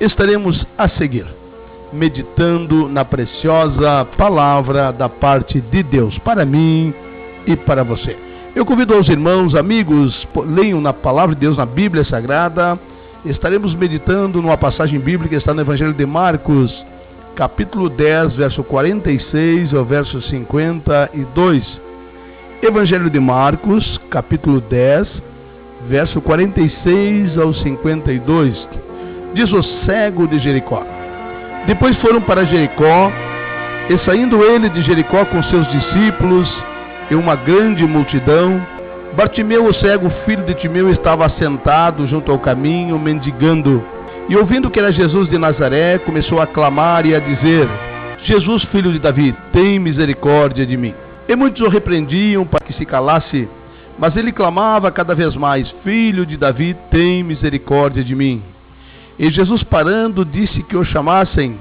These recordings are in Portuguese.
estaremos a seguir meditando na preciosa palavra da parte de Deus para mim e para você. Eu convido aos irmãos, amigos, leiam na palavra de Deus, na Bíblia Sagrada. Estaremos meditando numa passagem bíblica que está no Evangelho de Marcos, capítulo 10, verso 46 ao verso 52. Evangelho de Marcos, capítulo 10, verso 46 ao 52. Diz o cego de Jericó. Depois foram para Jericó, e saindo ele de Jericó com seus discípulos e uma grande multidão, Bartimeu, o cego, filho de Timeu, estava assentado junto ao caminho, mendigando. E ouvindo que era Jesus de Nazaré, começou a clamar e a dizer: Jesus, filho de Davi, tem misericórdia de mim. E muitos o repreendiam para que se calasse, mas ele clamava cada vez mais: Filho de Davi, tem misericórdia de mim. E Jesus, parando, disse que o chamassem,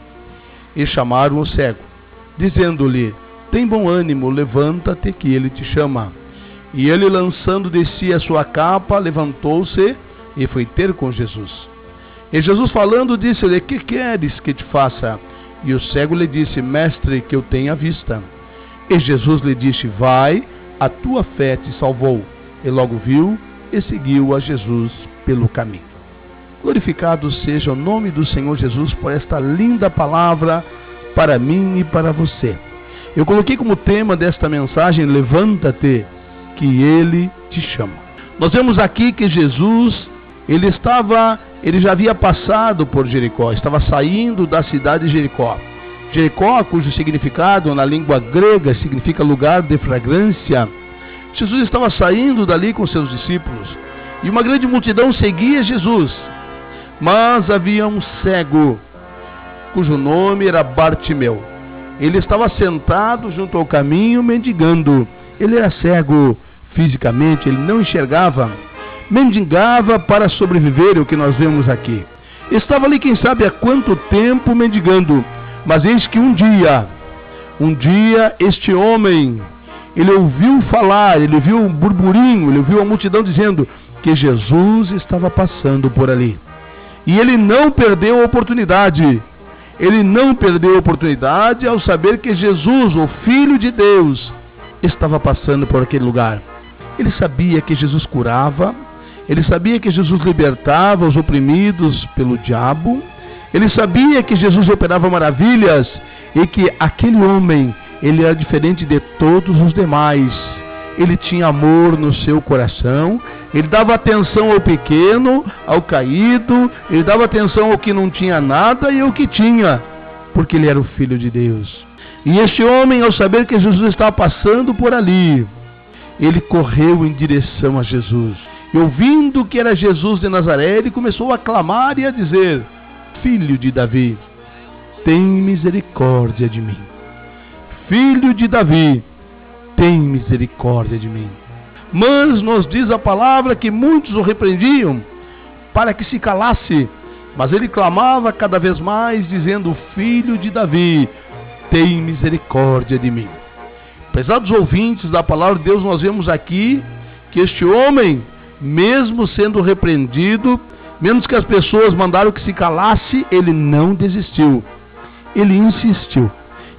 e chamaram o cego, dizendo-lhe: Tem bom ânimo, levanta-te, que ele te chama. E ele, lançando de si a sua capa, levantou-se e foi ter com Jesus. E Jesus, falando, disse-lhe: Que queres que te faça? E o cego lhe disse: Mestre, que eu tenha vista. E Jesus lhe disse: Vai, a tua fé te salvou. E logo viu e seguiu a Jesus pelo caminho. Glorificado seja o nome do Senhor Jesus por esta linda palavra para mim e para você. Eu coloquei como tema desta mensagem: levanta-te, que ele te chama. Nós vemos aqui que Jesus, ele já havia passado por Jericó, estava saindo da cidade de Jericó. Jericó, cujo significado na língua grega significa lugar de fragrância. Jesus estava saindo dali com seus discípulos, e uma grande multidão seguia Jesus. Mas havia um cego, cujo nome era Bartimeu. Ele estava sentado junto ao caminho, mendigando. Ele era cego fisicamente, ele não enxergava. Mendigava para sobreviver, é o que nós vemos aqui. Estava ali, quem sabe há quanto tempo, mendigando. Mas eis que um dia, este homem, ele ouviu falar, ele viu um burburinho, ele ouviu a multidão dizendo que Jesus estava passando por ali. E ele não perdeu a oportunidade. Ele não perdeu a oportunidade ao saber que Jesus, o Filho de Deus, estava passando por aquele lugar. Ele sabia que Jesus curava, ele sabia que Jesus libertava os oprimidos pelo diabo, ele sabia que Jesus operava maravilhas e que aquele homem, ele era diferente de todos os demais. Ele tinha amor no seu coração, ele dava atenção ao pequeno, ao caído, ele dava atenção ao que não tinha nada e ao que tinha, porque ele era o Filho de Deus. E este homem, ao saber que Jesus estava passando por ali, ele correu em direção a Jesus. E ouvindo que era Jesus de Nazaré, ele começou a clamar e a dizer: Filho de Davi, tem misericórdia de mim. Filho de Davi, tem misericórdia de mim. Mas nos diz a palavra que muitos o repreendiam para que se calasse, mas ele clamava cada vez mais, dizendo: Filho de Davi, tem misericórdia de mim. Pesados ouvintes da palavra de Deus, nós vemos aqui que este homem, mesmo sendo repreendido, menos que as pessoas mandaram que se calasse, ele não desistiu, ele insistiu.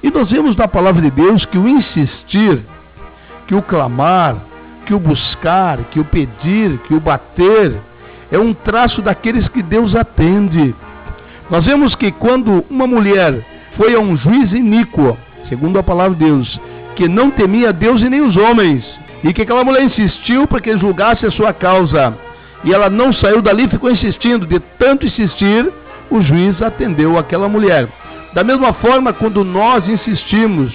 E nós vemos na palavra de Deus que o insistir, que o clamar, que o buscar, que o pedir, que o bater, é um traço daqueles que Deus atende. Nós vemos que quando uma mulher foi a um juiz iníquo, segundo a palavra de Deus, que não temia Deus e nem os homens, e que aquela mulher insistiu para que ele julgasse a sua causa, e ela não saiu dali, ficou insistindo. De tanto insistir, o juiz atendeu aquela mulher. Da mesma forma, quando nós insistimos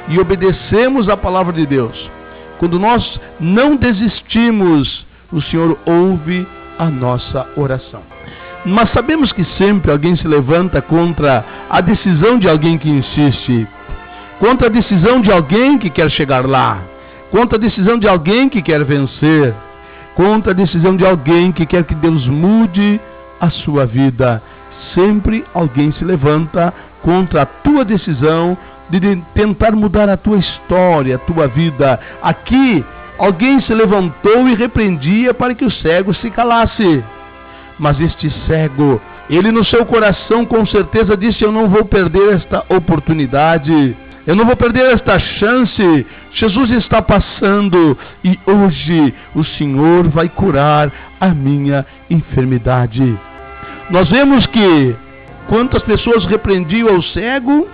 e obedecemos a palavra de Deus, quando nós não desistimos, o Senhor ouve a nossa oração. Mas sabemos que sempre alguém se levanta contra a decisão de alguém que insiste, contra a decisão de alguém que quer chegar lá, contra a decisão de alguém que quer vencer, contra a decisão de alguém que quer que Deus mude a sua vida. Sempre alguém se levanta contra a tua decisão de tentar mudar a tua história, a tua vida. Aqui, alguém se levantou e repreendia para que o cego se calasse. Mas este cego, ele no seu coração com certeza disse: eu não vou perder esta oportunidade, eu não vou perder esta chance. Jesus está passando e hoje o Senhor vai curar a minha enfermidade. Nós vemos que quantas pessoas repreendiam ao cego,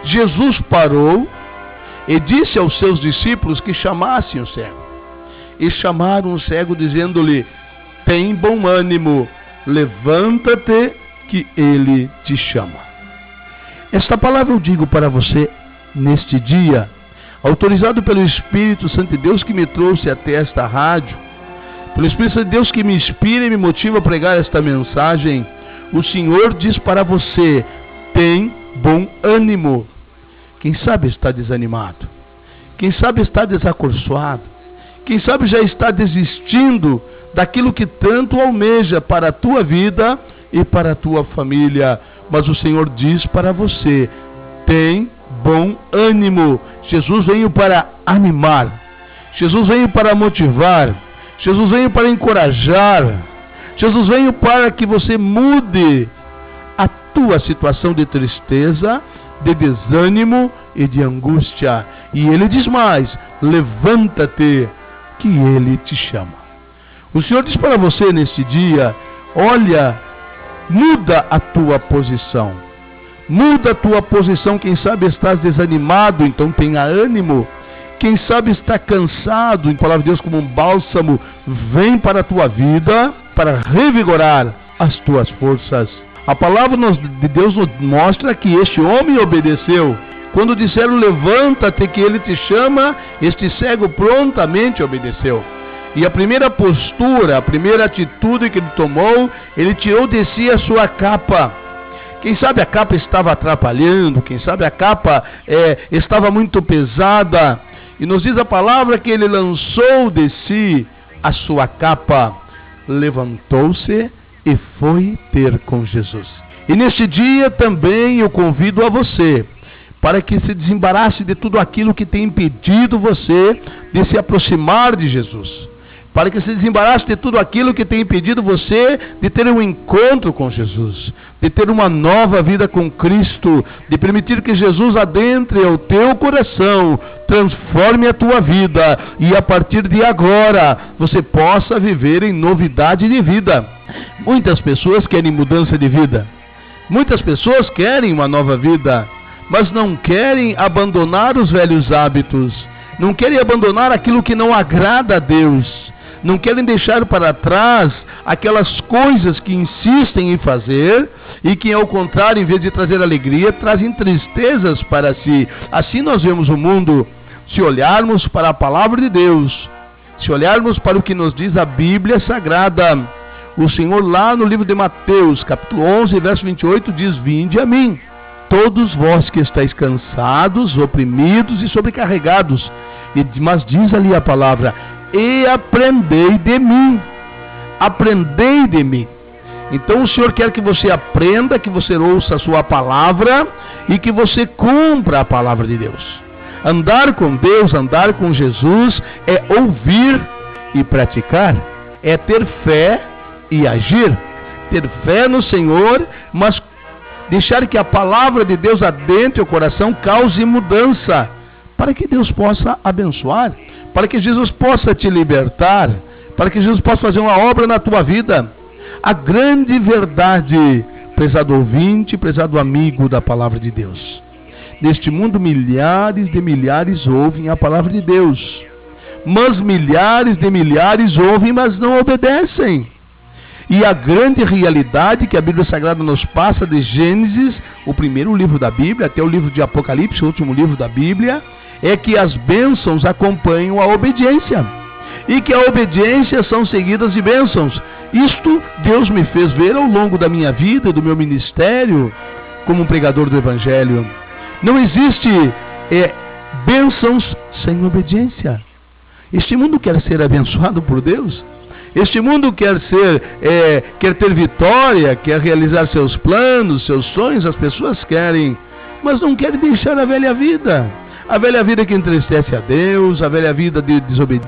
Jesus parou e disse aos seus discípulos que chamassem o cego. E chamaram o cego dizendo-lhe: tem bom ânimo, levanta-te que ele te chama. Esta palavra eu digo para você neste dia, autorizado pelo Espírito Santo de Deus que me trouxe até esta rádio, pelo Espírito Santo de Deus que me inspira e me motiva a pregar esta mensagem. O Senhor diz para você: tem bom ânimo. Quem sabe está desanimado, quem sabe está desacorçoado, quem sabe já está desistindo daquilo que tanto almeja para a tua vida e para a tua família. Mas o Senhor diz para você: tem bom ânimo. Jesus veio para animar, Jesus veio para motivar, Jesus veio para encorajar, Jesus veio para que você mude a tua situação de tristeza, de desânimo e de angústia. E Ele diz mais: levanta-te que Ele te chama. O Senhor diz para você neste dia: olha, muda a tua posição. Muda a tua posição. Quem sabe estás desanimado, então tenha ânimo. Quem sabe está cansado, em palavra de Deus, como um bálsamo, vem para a tua vida para revigorar as tuas forças. A palavra de Deus nos mostra que este homem obedeceu. Quando disseram: levanta-te que ele te chama, este cego prontamente obedeceu. E a primeira postura, a primeira atitude que ele tomou, ele tirou de si a sua capa. Quem sabe a capa estava atrapalhando, quem sabe a capa estava muito pesada. E nos diz a palavra que ele lançou de si a sua capa, levantou-se e foi ter com Jesus. E neste dia também eu convido a você para que se desembarace de tudo aquilo que tem impedido você de se aproximar de Jesus. Para que se desembarace de tudo aquilo que tem impedido você de ter um encontro com Jesus, de ter uma nova vida com Cristo, de permitir que Jesus adentre ao teu coração, transforme a tua vida e a partir de agora você possa viver em novidade de vida. Muitas pessoas querem mudança de vida, muitas pessoas querem uma nova vida, mas não querem abandonar os velhos hábitos, não querem abandonar aquilo que não agrada a Deus. Não querem deixar para trás aquelas coisas que insistem em fazer e que, ao contrário, em vez de trazer alegria, trazem tristezas para si. Assim nós vemos o mundo. Se olharmos para a palavra de Deus, se olharmos para o que nos diz a Bíblia Sagrada, o Senhor lá no livro de Mateus, capítulo 11, verso 28, diz: vinde a mim, todos vós que estáis cansados, oprimidos e sobrecarregados. Mas diz ali a palavra: e aprendei de mim. Aprendei de mim. Então o Senhor quer que você aprenda, que você ouça a sua palavra e que você cumpra a palavra de Deus. Andar com Deus, andar com Jesus é ouvir e praticar, é ter fé e agir. Ter fé no Senhor, mas deixar que a palavra de Deus adentre o coração, cause mudança, para que Deus possa abençoar, para que Jesus possa te libertar, para que Jesus possa fazer uma obra na tua vida. A grande verdade, prezado ouvinte, prezado amigo da palavra de Deus: neste mundo milhares de milhares ouvem a palavra de Deus, mas milhares de milhares ouvem, mas não obedecem. E a grande realidade que a Bíblia Sagrada nos passa, de Gênesis, o primeiro livro da Bíblia, até o livro de Apocalipse, o último livro da Bíblia, é que as bênçãos acompanham a obediência, e que a obediência são seguidas de bênçãos. Isto Deus me fez ver ao longo da minha vida, do meu ministério, como um pregador do Evangelho. Não existe bênçãos sem obediência. Este mundo quer ser abençoado por Deus. Este mundo quer ter vitória, quer realizar seus planos, seus sonhos. As pessoas querem, mas não querem deixar a velha vida. A velha vida que entristece a Deus, a velha vida de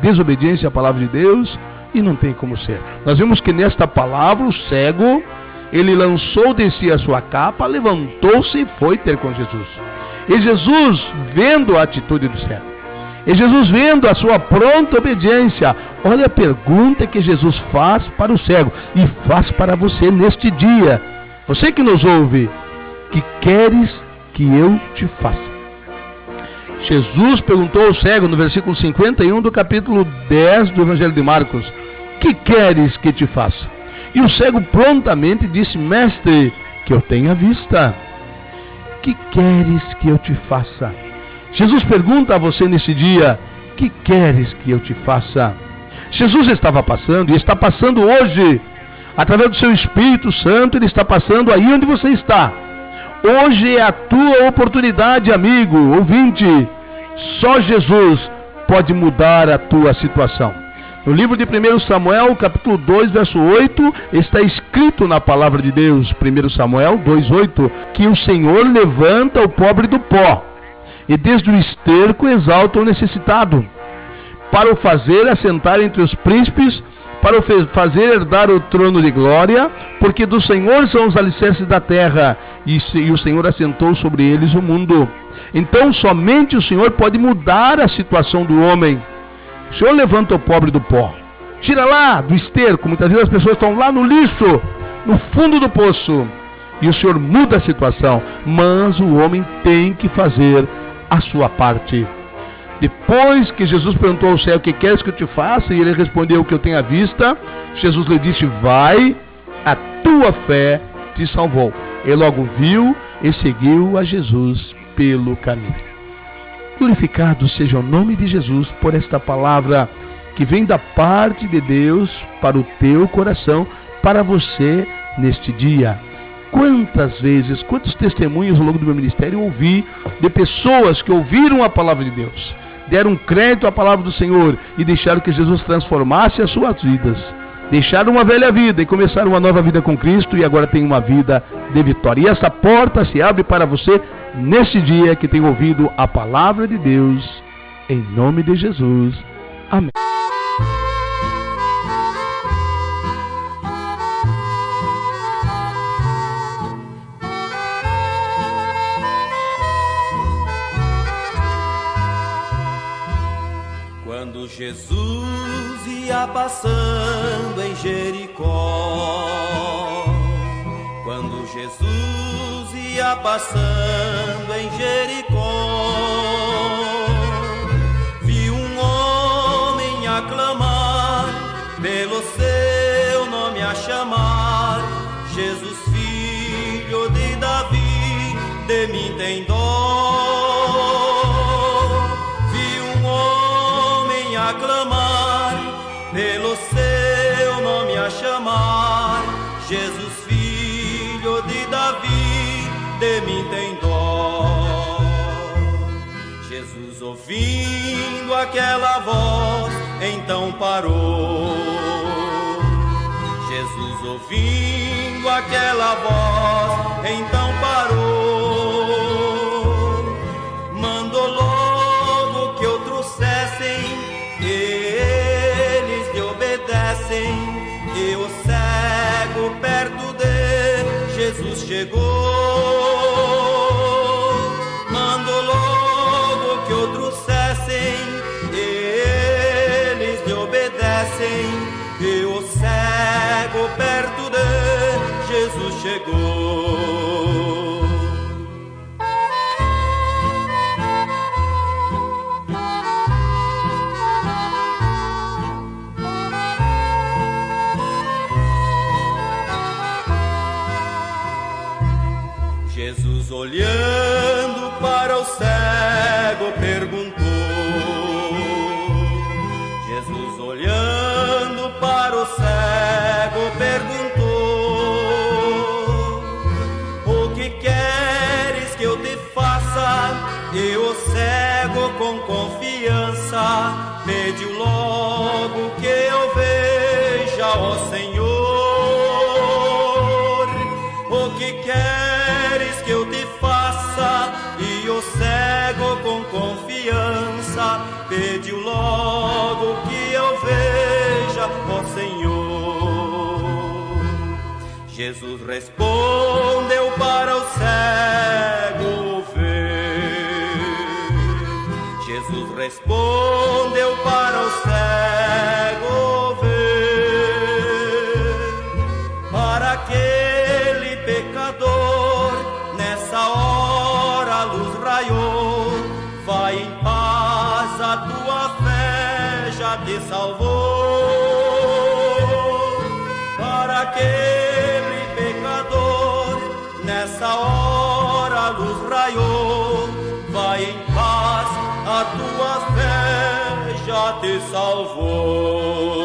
desobediência à palavra de Deus. e não tem como ser. Nós vimos que nesta palavra o cego, ele lançou de si a sua capa, levantou-se e foi ter com Jesus. E Jesus, vendo a atitude do cego, e Jesus vendo a sua pronta obediência, olha a pergunta que Jesus faz para o cego e faz para você neste dia. Você que nos ouve, que queres que eu te faça? Jesus perguntou ao cego no versículo 51 do capítulo 10 do Evangelho de Marcos: que queres que te faça? E o cego prontamente disse: mestre, que eu tenha vista. Que queres que eu te faça? Jesus pergunta a você nesse dia: que queres que eu te faça? Jesus estava passando e está passando hoje, através do seu Espírito Santo, ele está passando aí onde você está. Hoje é a tua oportunidade, amigo, ouvinte. Só Jesus pode mudar a tua situação. No livro de 1 Samuel, capítulo 2, verso 8, está escrito na palavra de Deus, 1 Samuel 2:8, que o Senhor levanta o pobre do pó, e desde o esterco exalta o necessitado, para o fazer assentar entre os príncipes, para o fazer herdar o trono de glória, porque do Senhor são os alicerces da terra, e o Senhor assentou sobre eles o mundo. Então somente o Senhor pode mudar a situação do homem. O Senhor levanta o pobre do pó, tira lá do esterco, muitas vezes as pessoas estão lá no lixo, no fundo do poço, e o Senhor muda a situação, mas o homem tem que fazer a sua parte. Depois que Jesus perguntou ao cego: o que queres que eu te faça? E ele respondeu: que eu tenha vista. Jesus lhe disse: vai, a tua fé te salvou. Ele logo viu e seguiu a Jesus pelo caminho. Glorificado seja o nome de Jesus por esta palavra que vem da parte de Deus para o teu coração, para você neste dia. Quantas vezes, quantos testemunhos ao longo do meu ministério eu ouvi de pessoas que ouviram a palavra de Deus, deram crédito à palavra do Senhor e deixaram que Jesus transformasse as suas vidas. Deixaram uma velha vida e começaram uma nova vida com Cristo, e agora tem uma vida de vitória. E essa porta se abre para você nesse dia que tem ouvido a palavra de Deus, em nome de Jesus. Amém. Quando Jesus ia passando em Jericó, quando Jesus ia passando em Jericó, vi um homem a clamar, pelo seu nome a chamar: Jesus, filho de Davi, de mim tem dó. Clamar, pelo seu nome a chamar: Jesus, filho de Davi, de mim tem dó. Jesus, ouvindo aquela voz, então parou. Jesus, ouvindo aquela voz, então parou. Mandou logo que o trouxessem, eles lhe obedecem, e o cego perto de Jesus chegou. Mandou logo que o trouxessem, eles lhe obedecem, e o cego perto de Jesus chegou. Jesus, olhando para o cego, perguntou. Jesus, olhando para o cego, perguntou: o que queres que eu te faça? E o cego, com confiança, pediu logo que eu veja, ó Senhor. O que queres que eu te faça? Jesus respondeu para o cego ver. Jesus respondeu para o cego ver. Para aquele pecador, nessa hora a luz raiou. Vai em paz, a tua fé já te salvou. Para aquele pecador, nessa hora a luz raiou. Vai em paz, a tua fé já te salvou.